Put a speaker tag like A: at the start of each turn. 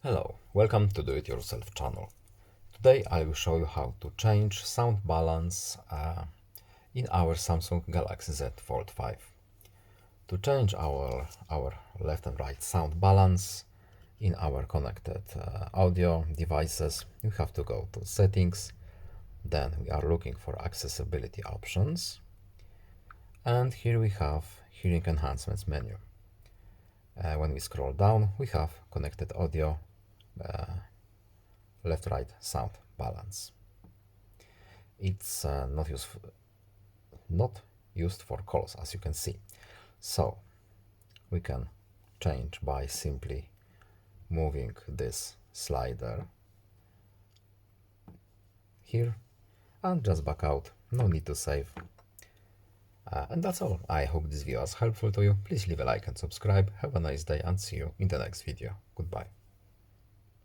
A: Hello, welcome to Do It Yourself channel. Today I will show you how to change sound balance in our Samsung Galaxy Z Fold5. To change our left and right sound balance in our connected audio devices, you have to go to settings, then we are looking for accessibility options, and here we have hearing enhancements menu. When we scroll down, we have connected audio, left-right sound balance. It's not used for calls, as you can see. So we can change by simply moving this slider here and just back out. No need to save. And that's all. I hope this video was helpful to you. Please leave a like and subscribe. Have a nice day and see you in the next video. Goodbye.